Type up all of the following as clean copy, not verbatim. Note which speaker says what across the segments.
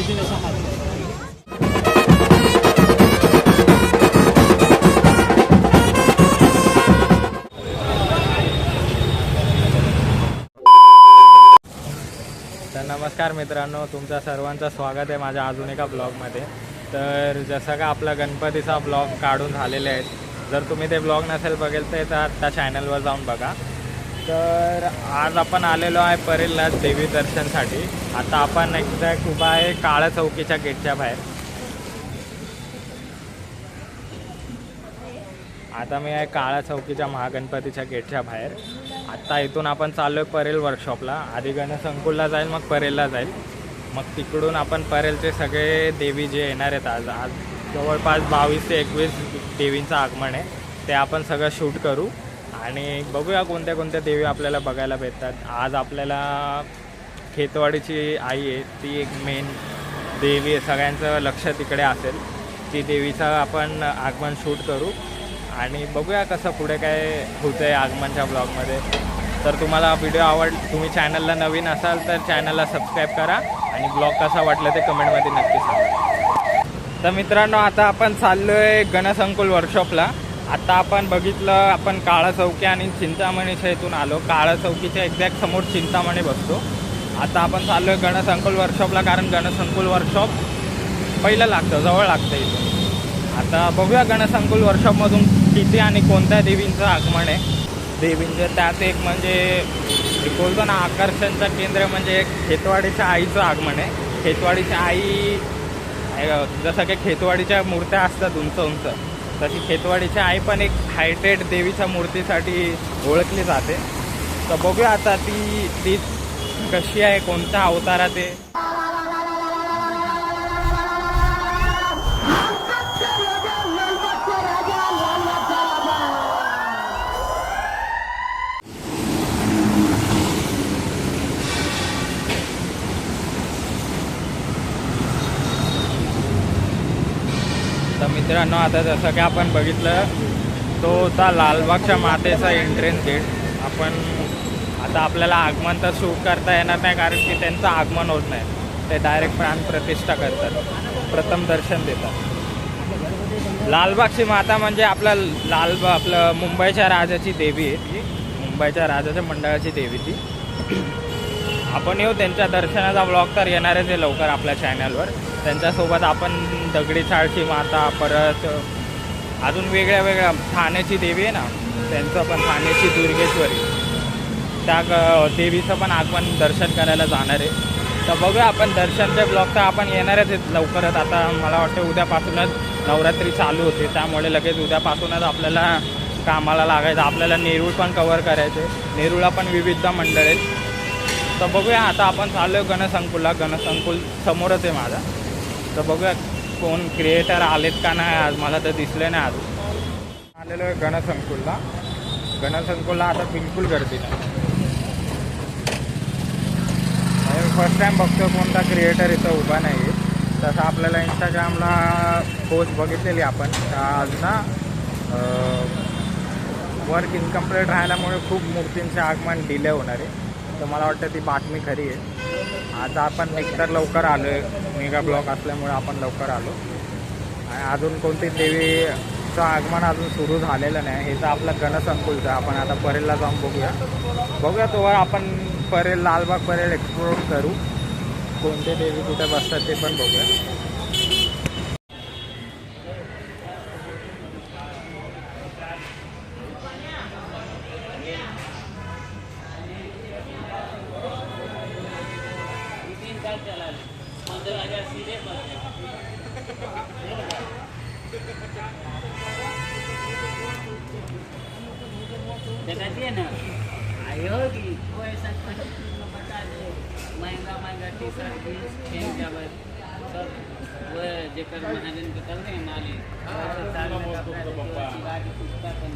Speaker 1: Policy जसा हात
Speaker 2: तर नमस्कार मित्रांनो, तुमचं सर्वांचं स्वागत आहे माझ्या अजून एका ब्लॉगमध्ये. तर जसं का आपला गणपतीचा ब्लॉग काढून झालेले आहेत, जर तुम्ही ते ब्लॉग नसेल बघितले तर आत्ता चॅनलवर जाऊन बघा. तर आज आपण आलेलो आहे परेलला देवी दर्शनसाठी. आता आपण एक्झॅक्ट उभा आहे काळा चौकीच्या गेटच्या बाहेर. आता मी आहे काळा चौकीच्या महागणपतीच्या गेटच्या बाहेर. आत्ता इथून आपण चाललो आहे परेल वर्कशॉपला. आधी गणसंकुलला जाईल, मग परेलला जाईल. मग तिकडून आपण परेलचे सगळे देवी जे येणार आहेत आज जवळपास 22 ते 21 देवींचं आगमन आहे, ते आपण सगळं शूट करू आणि बघूया कोणत्या कोणत्या देवी आपल्याला बघायला भेटतात. आज आपल्याला खेतवाडीची आई आहे, ती एक मेन देवी आहे. सगळ्यांचं लक्ष तिकडे असेल. ती देवीचं आपण आगमन शूट करू आणि बघूया कसं पुढे काय होतं आहे आगमनच्या ब्लॉगमध्ये. तर तुम्हाला व्हिडिओ तुम्ही चॅनलला नवीन असाल तर चॅनलला सबस्क्राईब करा आणि ब्लॉग कसा वाटलं ते कमेंटमध्ये नक्की सांगा. तर मित्रांनो, आता आपण चाललो आहे गणसंकुल वर्कशॉपला. आता आपण बघितलं, आपण काळा चौकी आणि चिंतामणीच्या इथून आलो. काळा चौकीच्या एक्झॅक्ट समोर चिंतामणी बसतो. आता आपण चाललो आहे गणसंकुल वर्कशॉपला, कारण गणसंकुल वर्कशॉप पहिलं लागतं, जवळ लागतं इथून. आता बघूया गणसंकुल वर्कशॉपमधून किती आणि कोणत्या देवींचं आगमन आहे. देवींचं त्यात एक म्हणजे बोलतो ना, आकर्षणचं केंद्र म्हणजे एक खेतवाडीच्या आईचं आगमन आहे. खेतवाडीच्या आई, जसं की खेतवाडीच्या मूर्त्या असतात उंच उंच, तशी खेतवाडीची आई पण एक हायटेड देवीच्या मूर्तीसाठी ओळखली जाते. तर बघूया आता ती कशी आहे, कोणत्या अवतारात आहे. तर मित्रांनो, आता जसं की आपण बघितलं, तो होता लालबागच्या मातेचा एंट्रन्स गेट. आता आपल्याला आगमन तर शूट करता येणार नाही, कारण की त्यांचं आगमन होत नाही. ते डायरेक्ट प्राणप्रतिष्ठा करतात, प्रथम दर्शन देतात. लालबागची माता म्हणजे आपलं मुंबईच्या राजाची देवी आहे. ती मुंबईच्या राजाच्या मंडळाची देवी ती. आपण येऊ त्यांच्या दर्शनाचा ब्लॉग तर येणारच आहे लवकर आपल्या चॅनलवर. त्यांच्यासोबत आपण दगडी चाळची माता, परत अजून वेगळ्या ठाण्याची देवी आहे ना, त्यांचं पण ठाण्याची दुर्गेश्वरी, त्या देवीचं पण आगमन दर्शन करायला जाणार आहे. तर बघूया आपण दर्शनचे ब्लॉग तर आपण येणारच आहेत लवकरच. आता मला वाटतं उद्यापासूनच नवरात्री चालू होते, त्यामुळे लगेच उद्यापासूनच आपल्याला कामाला लागायचं. आपल्याला नेरूळ पण कवर करायचे. नेरूळला पण विविध मंडळ आहेत. तर बघूया, आता आपण चाललो आहे गणसंकुलला. गणसंकुल समोरच आहे माझा. तर बघूया कोण क्रिएटर आलेत का नाही आज, मला तर दिसले नाही आज. आलेलो आहे गणसंकुलला. गणसंकुलला आता बिलकुल गर्दी नाही. फर्स्ट टाईम बघतो कोणता क्रिएटर इथं उभा नाही आहे. तसं आपल्याला इंस्टाग्रामला पोस्ट बघितलेली आपण, आज ना वर्क इनकम्प्लीट राहिल्यामुळे खूप मूर्तींचे आगमन डिले होणार आहे. तर मला वाटतं ती बातमी खरी आहे. आता आपण एकतर लवकर आलो आहे, मेगा ब्लॉक असल्यामुळे आपण लवकर आलो. आणि अजून कोणती देवीचं आगमन अजून सुरू झालेलं नाही. हे तर आपलं गणसंकुलचं. आपण आता परेलला जाऊन बघूया तोवर आपण परेल, लालबाग परेल एक्सप्लोर करू. कोणते देवी कुठे बसतात ते पण बघूया.
Speaker 1: बताती है ना, आयो कि वो ऐसा बता दे, महंगा टी शर्ट जीन्स पहन जावर सब वो जेकर महाजन के करने नाली गाड़ी कुत्ता बन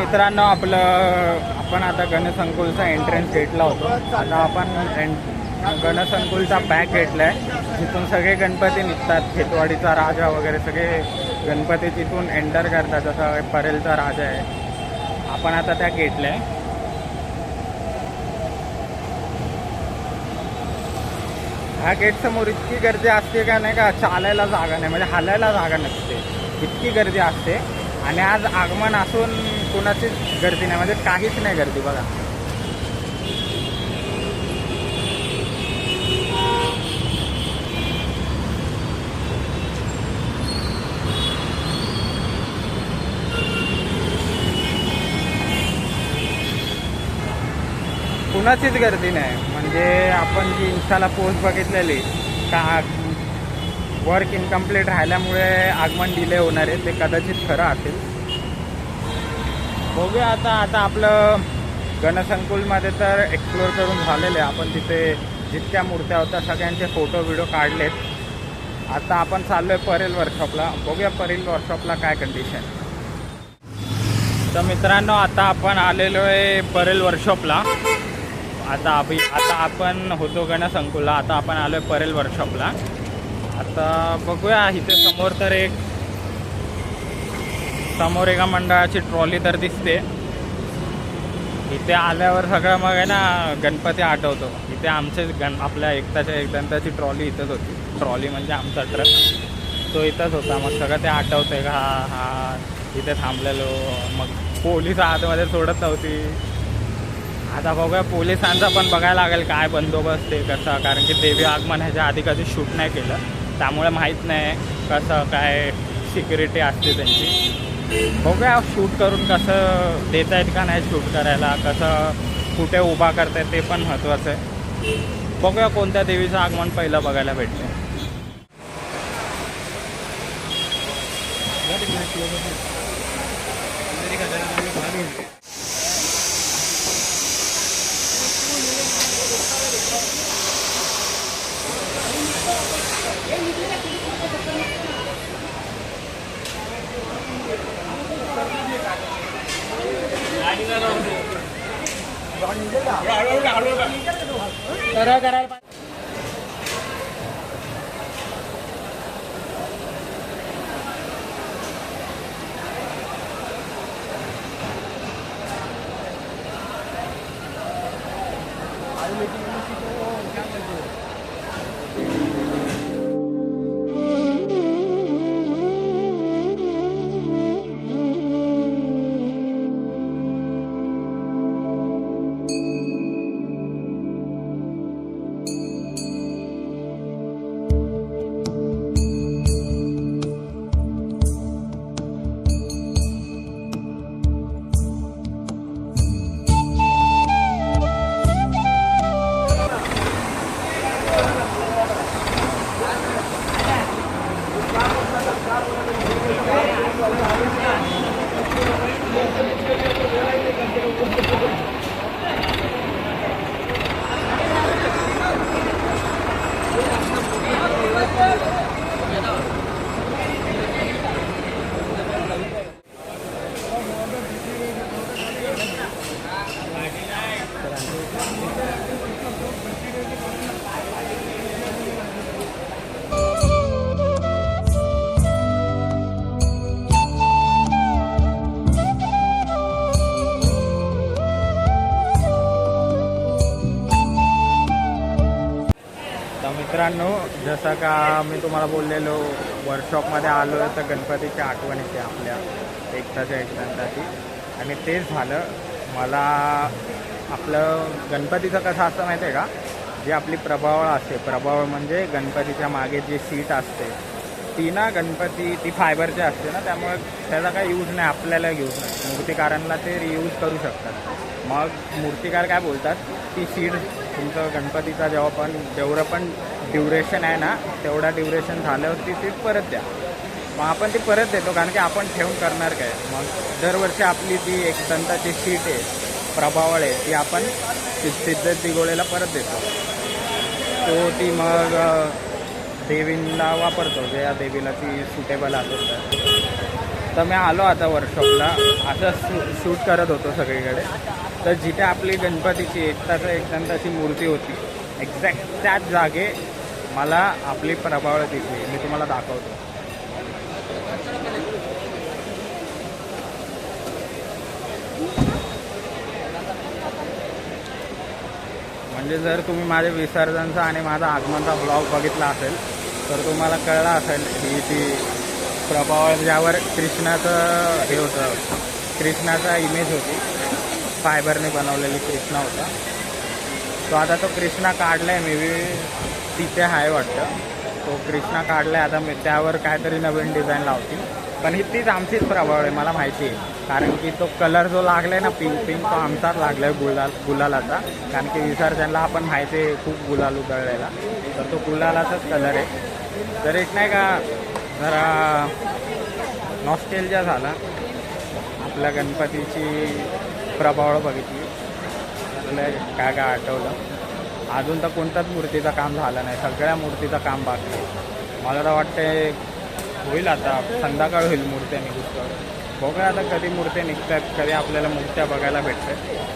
Speaker 2: मित्रांनो आपण आता गणसंकुलचा एंट्रन्स गेटला होतो. आता आपण गणसंकुलचा बॅक गेटला आहे, जिथून सगळे गणपती निघतात. खेतवाडीचा राजा वगैरे सगळे गणपती तिथून एंटर करतात. जसं परेलचा राजा आहे. आपण आता त्या गेटला आहे. ह्या गेटसमोर इतकी गर्दी असते का नाही का, चालायला जागा नाही, म्हणजे हालायला जागा नसते, इतकी गर्दी असते. आणि आज आगमन असून कुणाचीच गर्दी नाही, म्हणजे काहीच नाही गर्दी बघा. कुणाचीच गर्दी नाही. म्हणजे आपण जी इंस्टाला पोस्ट बघितलेली का वर्क इनकम्प्लीट राहिल्यामुळे आगमन डिले होणार आहे, ते कदाचित खरं असेल. बघूया आता आपलं गणसंकुलमध्ये तर एक्सप्लोअर करून झालेलं आहे. आपण तिथे जितक्या मूर्त्या होत्या सगळ्यांचे फोटो व्हिडिओ काढलेत. आता आपण चाललो आहे परेल वर्कशॉपला. बघूया परेल वर्कशॉपला काय कंडिशन. तर मित्रांनो आता आपण आलेलो आहे परेल वर्कशॉपला. आता आपण होतो गणसंकुलला, आता आपण आलो आहे परेल वर्कशॉपला. आता बघूया इथे समोर एका मंडळाची ट्रॉली तर दिसते. इथे आल्यावर सगळं मग आहे ना गणपती आठवतो. इथे आमचे आपल्या एकदंताची ट्रॉली इथंच होती. ट्रॉली म्हणजे आमचा ट्रक तो इथंच होता. मग सगळं ते आठवतंय का हा इथे थांबलेलो. मग पोलीस आतमध्ये सोडत नव्हती. आता बघूया पोलिसांचा पण बघायला लागेल काय बंदोबस्त आहे कसा, कारण की देवी आगमन ह्याच्या आधी कधी शूट नाही केलं, त्यामुळे माहीत नाही कसं काय सिक्युरिटी असते त्यांची. बघूया शूट करून कसं देत आहेत का नाही शूट करायला, कसं कुठे उभा करतायत ते पण महत्त्वाचं आहे. बघूया कोणत्या देवीचं आगमन पहिलं बघायला भेटतं. मित्रांनो, जसं का मी तुम्हाला बोललेलो वर्कशॉपमध्ये आलो तर गणपतीची आठवण येते आपल्या एकदंताची. आणि तेच झालं. मला आपलं गणपतीचं कसं असतं माहिती आहे का, जी आपली प्रभावळ असते, प्रभावळ म्हणजे गणपतीच्या मागे जी सीट असते ती ना ती फायबरची असते ना, त्यामुळे त्याचा काही यूज नाही, आपल्याला यूज नाही. मूर्तिकारांना ते रियूज करू शकतात. मग मूर्तिकार काय बोलतात, ती सीट तुमचं गणपतीचा जेवढं पण ड्युरेशन आहे ना तेवढा ड्युरेशन झाल्यावर ती सीट परत द्या. मग आपण ती परत देतो, कारण की आपण ठेवून करणार काय. मग दरवर्षी आपली ती एकदंताची सीट आहे, प्रभावळ आहे, ती आपण सिद्ध दिगोळेला परत देतो. तो ती मग देवींना वापरतो, जे या देवीला ती सुटेबल असेल तर. तर मी आलो आता वर्कशॉपला, असं शूट करत होतो सगळीकडे. तर जिथे आपली गणपतीची एकदम तशी मूर्ती होती, एक्झॅक्ट त्याच जागे मला आपली प्रभावळ दिसली. मी तुम्हाला दाखवतो. म्हणजे जर तुम्ही माझे विसर्जनचा आणि माझा आगमनचा ब्लॉग बघितला असेल तर तुम्हाला कळलं असेल ही ती प्रभावळ ज्यावर कृष्णाचं हे होतं, कृष्णाचा इमेज होती, फायबरने बनवलेली कृष्णा होता. तो आता तो कृष्णा काढला आहे, मे बी तिथे आहे वाटतं. तो कृष्णा काढला आहे आता. मी त्यावर काहीतरी नवीन डिझाईन लावतील. पण ही तीच आमचीच प्रभावळ आहे, मला माहिती आहे. कारण की तो कलर जो लागला आहे ना, पिंक तो आमचाच लागला आहे गुलालाचा. कारण की विसर्जनला आपण माहिती आहे खूप गुलाल उधळलेला, तर तो गुलालाचाच कलर आहे. तर एक नाही का जरा नॉस्टेल्जिया झाला, आपल्या गणपतीची प्रभावळ बघितली, काय काय आठवलं. अजून तर कोणताच मूर्तीचं काम झालं नाही, सगळ्या मूर्तीचं काम बाकी आहे. मला तर वाटते होईल आता, संध्याकाळ होईल मूर्त्या निघून. बघूया आता कधी मूर्त्या निघतात, कधी आपल्याला मूर्त्या बघायला भेटतात.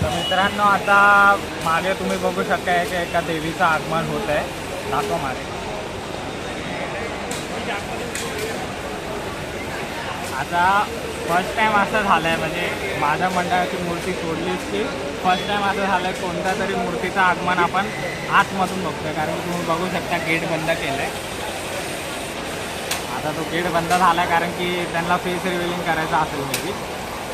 Speaker 2: मित्रांनो, आता मागे तुम्ही बघू शकता की एका देवीचं आगमन होत आहे. दाखव मागे. आता फर्स्ट टाईम असं झालं आहे, म्हणजे माझ्या मंडळाची मूर्ती सोडलीच की फर्स्ट टाईम असं झालं आहे कोणत्या तरी मूर्तीचं आगमन आपण आतमधून बघतोय. कारण की तुम्ही बघू शकता गेट बंद केलं आहे. आता तो गेट बंद झाला आहे कारण की त्यांना फेस रिव्हिलिंग करायचं असेल मे बी.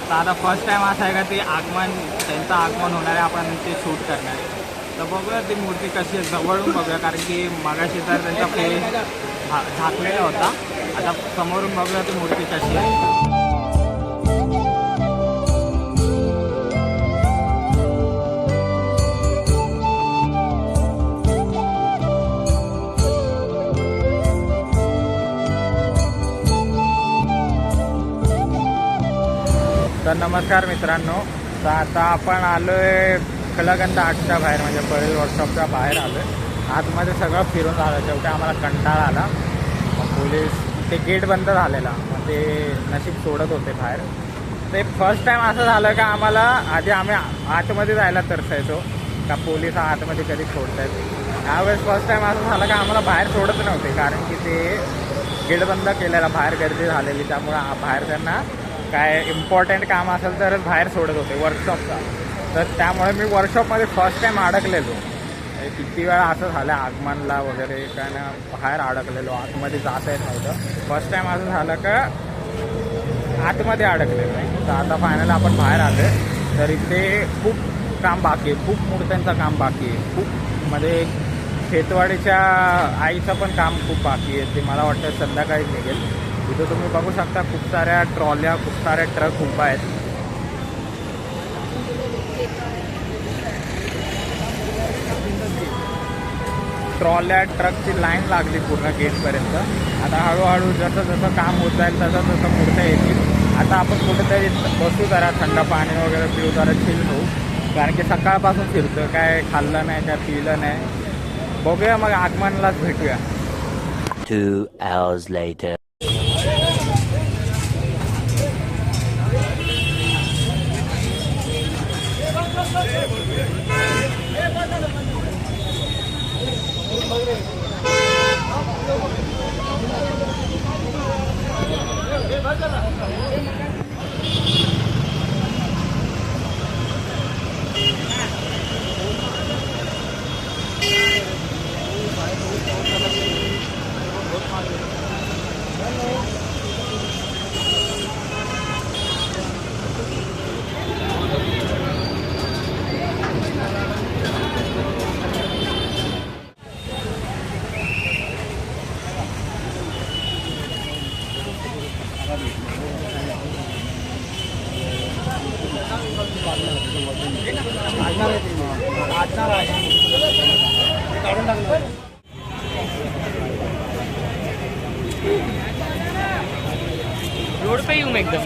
Speaker 2: तर आता फर्स्ट टाईम असं आहे का ते आगमन, त्यांचं आगमन होणार आहे, आपण ते शूट करणार आहे. तर बघूया ती मूर्ती कशी आहे, जवळून बघूया. कारण की मगाशी तर त्यांचा फेस झाकलेला होता, आता समोरून बघूया ती मूर्ती कशी आहे. तर नमस्कार मित्रांनो, तर आता आपण आलो आहे कलागंध आर्टच्या बाहेर, म्हणजे परेल वर्कशॉपच्या बाहेर आलो आहे. आतमध्ये सगळं फिरून झालं, शेवटी आम्हाला कंटाळा आला. मग पोलीस, ते गेट बंद झालेला, मग ते नशीब सोडत होते बाहेर. ते फर्स्ट टाईम असं झालं का आम्हाला, आधी आम्ही आतमध्ये जायला तरसायचो का पोलीस आतमध्ये कधी सोडत आहेत. यावेळेस फर्स्ट टाईम असं झालं का आम्हाला बाहेर सोडत नव्हते, कारण की ते गेट बंद केलेला, बाहेर गर्दी झालेली, त्यामुळं बाहेर त्यांना काय इम्पॉर्टंट काम असेल तरच बाहेर सोडत होते वर्कशॉपचा. तर त्यामुळे मी वर्कशॉपमध्ये फर्स्ट टाईम अडकलेलो. किती वेळा असं झालं आगमनला वगैरे, काय ना बाहेर अडकलेलो, आतमध्ये जाता येत नव्हतं. फर्स्ट टाईम असं झालं का आतमध्ये अडकलेलो आहे. तर आता फायनल आपण बाहेर आलो. तर इथे खूप काम बाकी आहे, खूप मूर्त्यांचं काम बाकी आहे, खूप म्हणजे खेतवाडीच्या आईचं पण काम खूप बाकी आहे. ते मला वाटतं संध्याकाळी निघेल. इथं तुम्ही बघू शकता खूप साऱ्या ट्रॉल्या, खूप साऱ्या ट्रक उभा आहेत. ट्रॉल्या, ट्रकची लाईन लागली पूर्ण गेटपर्यंत. आता हळूहळू जसं जसं काम होत जाईल तसं तसं मूर्त्या येतील. आता आपण कुठेतरी बसू, जरा थंड पाणी वगैरे पिऊ, जरा चिल होऊ. कारण की सकाळपासून फिरतो, काय खाल्लं नाही, काय पिलं नाही. बघूया मग आगमनलाच भेटूया.
Speaker 3: 2 hours later.
Speaker 2: रोड पे येऊ एकदम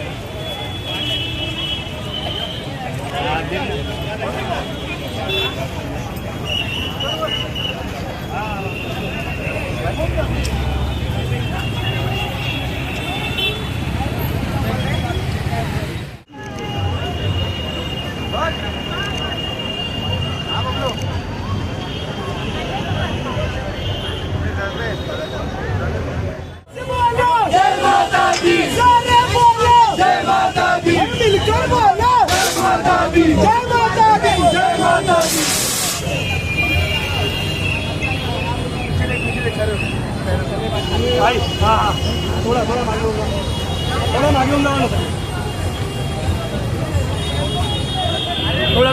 Speaker 4: थोड़ा मागे होगा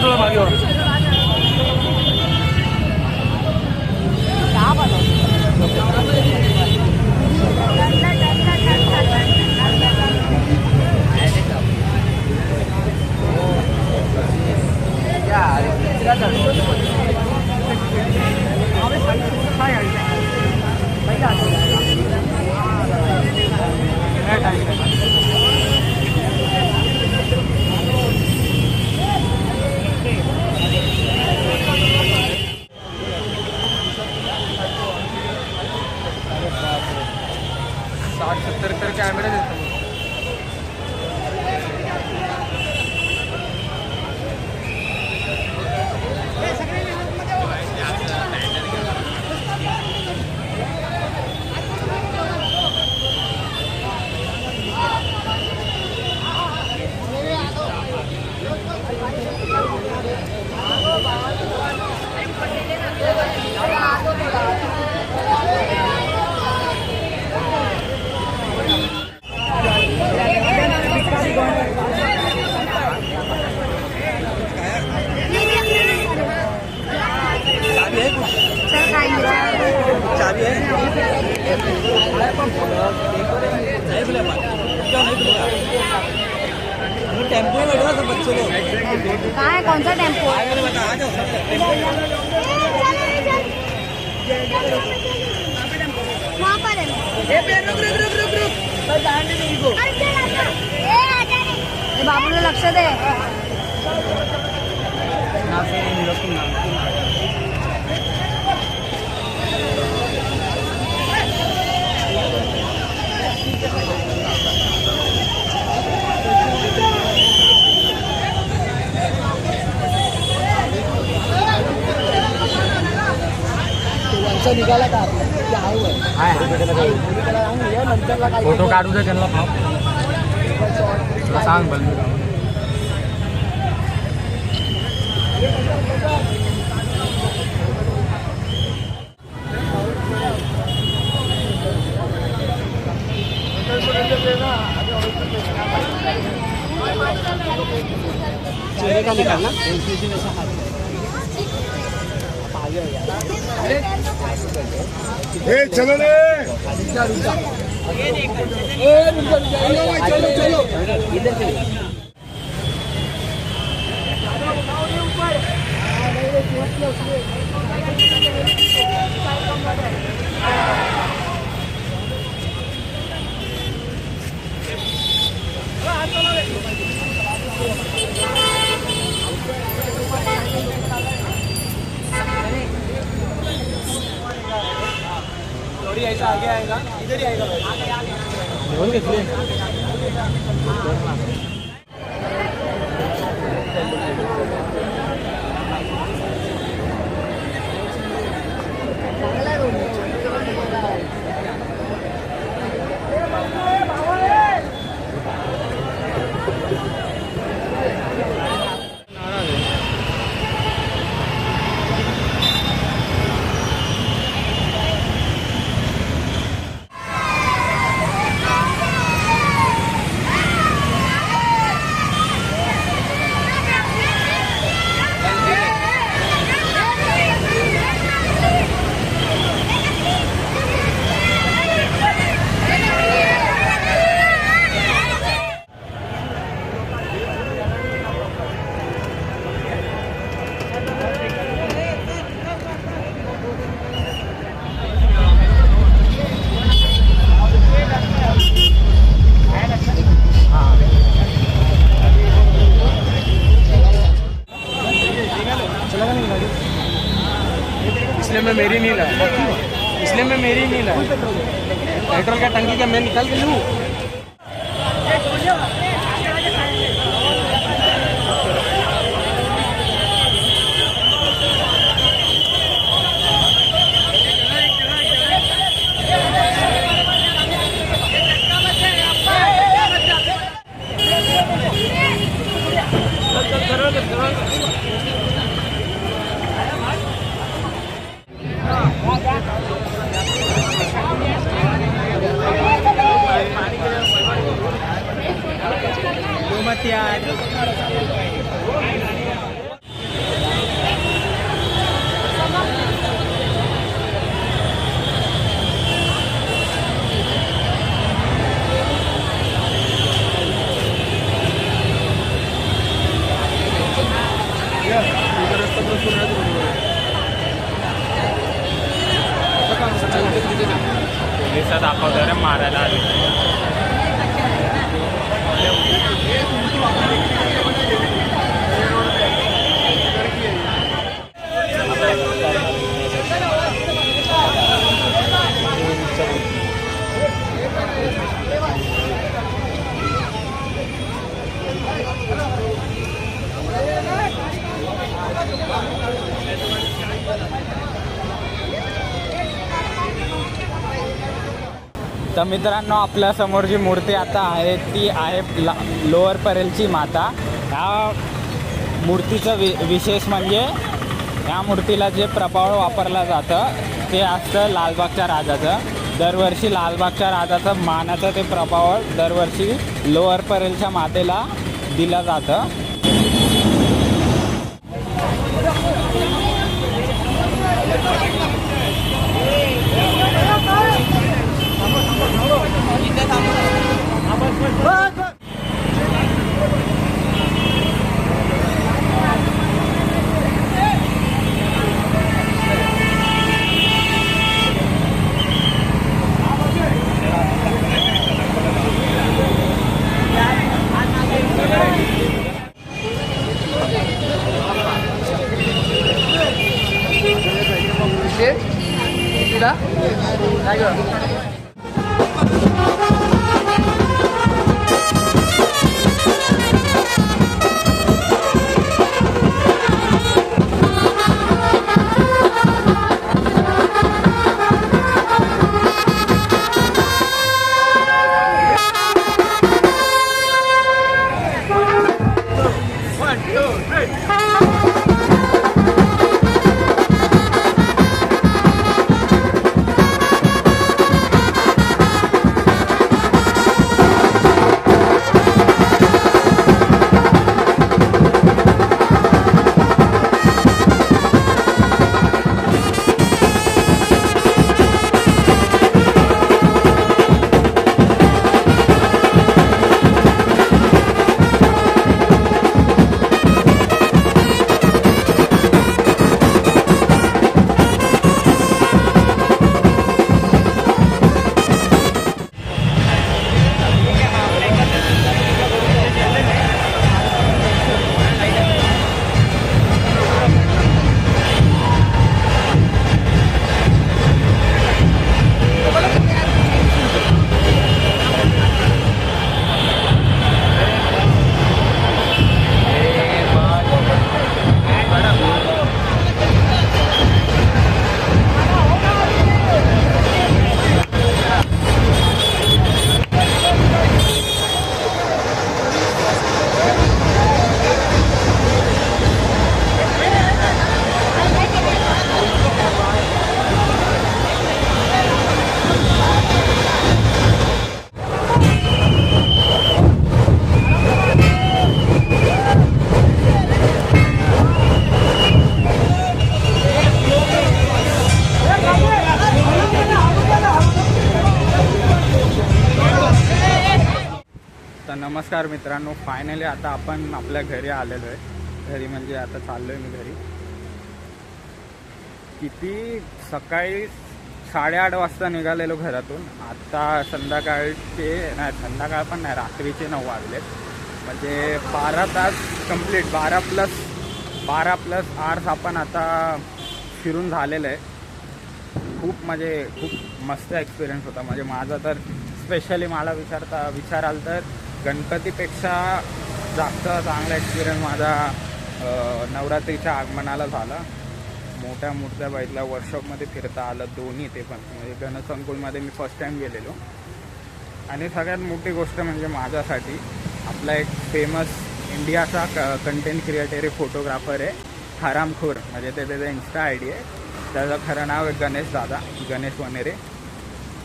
Speaker 4: थोड़ा मागे होगा कॅमेरा देतो टेम्पो में बैठो सब बच्चों लोग
Speaker 5: कहाँ है कौन सा टेम्पो
Speaker 4: बता आ जाओ
Speaker 5: वहाँ पर है बाबू ने लक्ष दे
Speaker 4: निघाला का फोटो काढू दे त्यांना सांग बल चेहरे का निकालना चलो रे चलो ऐसा आगे आएगा इधर ही आएगा बोल के मैं मेरी नहीं लाया, इसलिए मैं मेरी नहीं लाया। पेट्रोल का टंकी का मैं निकाल के लूँ।
Speaker 2: पोलिस दाखवतो रे मारायला आले. तर मित्रांनो, आपल्या समोर जी मूर्ती आता आहे ती आहे लोअर परेलची माता. ह्या मूर्तीचं विशेष म्हणजे ह्या मूर्तीला जे प्रभाव वापरलं जातं ते असतं लालबागच्या राजाचं. दरवर्षी लालबागच्या राजाचं मानाचं ते प्रभाव दरवर्षी लोअर परेलच्या मातेला दिलं जातं. नमस्कार मित्रांनो, फायनली आता आपण आपल्या घरी आलेलो आहे. घरी म्हणजे आता चाललो आहे मी घरी. किती सकाळी 8:30 वाजता निघालेलो घरातून. आता संध्याकाळचे नाही, संध्याकाळ पण नाही, रात्रीचे 9 वाजलेत. म्हणजे 12 तास कंप्लीट, 12 प्लस आवर्स आपण आता फिरून झालेलं आहे. खूप म्हणजे खूप मस्त एक्सपिरियन्स होता. म्हणजे माझा तर स्पेशली मला विचाराल तर गणपतीपेक्षा जास्त चांगला एक्सपिरियन्स माझा नवरात्रीच्या आगमनाला झाला. मोठ्या मूर्त्या बघितल्या, वर्कशॉपमध्ये फिरता आलं दोन्ही. ते पण म्हणजे गणसंकुलमध्ये मी फर्स्ट टाईम गेलेलो. आणि सगळ्यात मोठी गोष्ट म्हणजे माझ्यासाठी आपला एक फेमस इंडियाचा कंटेंट क्रिएटर फोटोग्राफर आहे हरामखोर, म्हणजे ते त्याचा इन्स्टा आय डी आहे. त्याचं खरं नाव आहे गणेश वनेरे.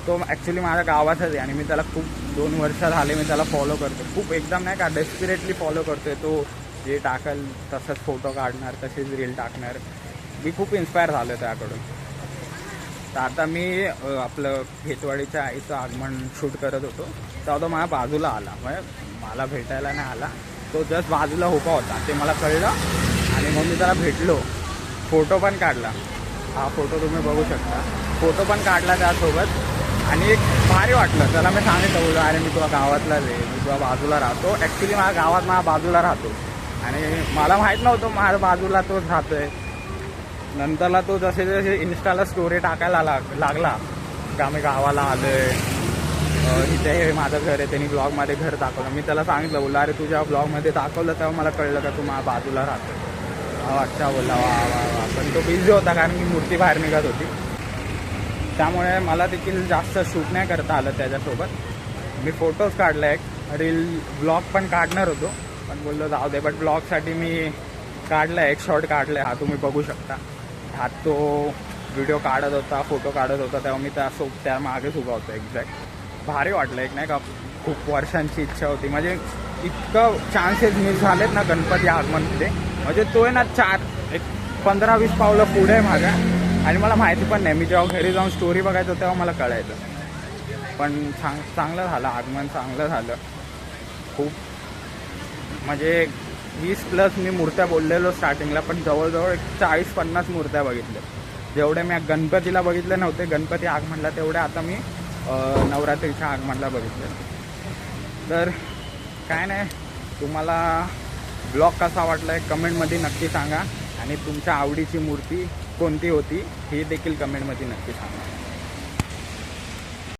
Speaker 2: तो ॲक्च्युली माझ्या गावाचाच आहे आणि मी त्याला खूप 2 वर्ष झाले मी त्याला फॉलो करतो. खूप एकदम नाही का डेस्पिरेटली फॉलो करतो आहे. तो जे टाकल तसंच फोटो काढणार, तसेच रील टाकणार. मी खूप इन्स्पायर झालो त्याकडून. तर आता मी आपलं खेतवाडीच्या आईचं आगमन शूट करत होतो, तेव्हा तो माझ्या बाजूला आला. म्हणजे मला भेटायला नाही आला, तो जस्ट बाजूला उभा होता. ते मला कळलं आणि मग मी त्याला भेटलो, फोटो पण काढला. हा फोटो तुम्ही बघू शकता, फोटो पण काढला त्यासोबत. आणि एक भारी वाटलं. त्याला मी सांगितलं बोललो, अरे मी तुझ्या गावातलाच आहे, मी तुझ्या बाजूला राहतो. ॲक्च्युली माझ्या गावात माझ्या बाजूला राहतो आणि मला माहीत नव्हतं माझ्या बाजूला तोच राहतो आहे. नंतरला तो जसे जसे इन्स्टाला स्टोरी टाकायला लागला की आम्ही गावाला आलो आहे, इथे हे माझं घर आहे. त्यांनी ब्लॉगमध्ये घर दाखवलं. मी त्याला सांगितलं बोलला, अरे तुझ्या ब्लॉगमध्ये दाखवलं तेव्हा मला कळलं का तू माझ्या बाजूला राहतो. अच्छा बोलला, वा वा वा. पण तो बिझी होता कारण की मूर्ती बाहेर निघत होती, त्यामुळे मला देखील जास्त शूट नाही करता आलं त्याच्यासोबत. मी फोटोज काढले, एक रील ब्लॉग पण काढणार होतो पण बोललो जाऊ दे. बट ब्लॉगसाठी मी काढला एक शॉट काढला आहे, हा तुम्ही बघू शकता. हात तो व्हिडिओ काढत होता, फोटो काढत होता, तेव्हा मी त्या मागेच उभा होतो एक्झॅक्ट. भारी वाटलं. एक नाही का खूप वर्षांची इच्छा होती. म्हणजे इतकं चान्सेस मिस झालेत ना गणपती आगमनमध्ये. म्हणजे तो आहे ना 15-20 पावलं पुढे आहे माझ्या आणि मला माहिती पण नाही. मी जेव्हा घरी जाऊन स्टोरी बघायचो तेव्हा मला कळायचं. पण चांगलं झालं आगमन, चांगलं झालं खूप. म्हणजे 20+ मी मूर्त्या बोललेलो स्टार्टिंगला, पण जवळजवळ 40-50 मूर्त्या बघितल्या. जेवढे मी गणपतीला बघितले नव्हते गणपती आगमनला, तेवढे आता मी नवरात्रीच्या आगमनला बघितले. तर काय नाही, तुम्हाला ब्लॉग कसा वाटला आहे कमेंटमध्ये नक्की सांगा. आणि तुमच्या आवडीची मूर्ती कोणती होती हे देखील कमेंटमध्ये नक्की सांगा.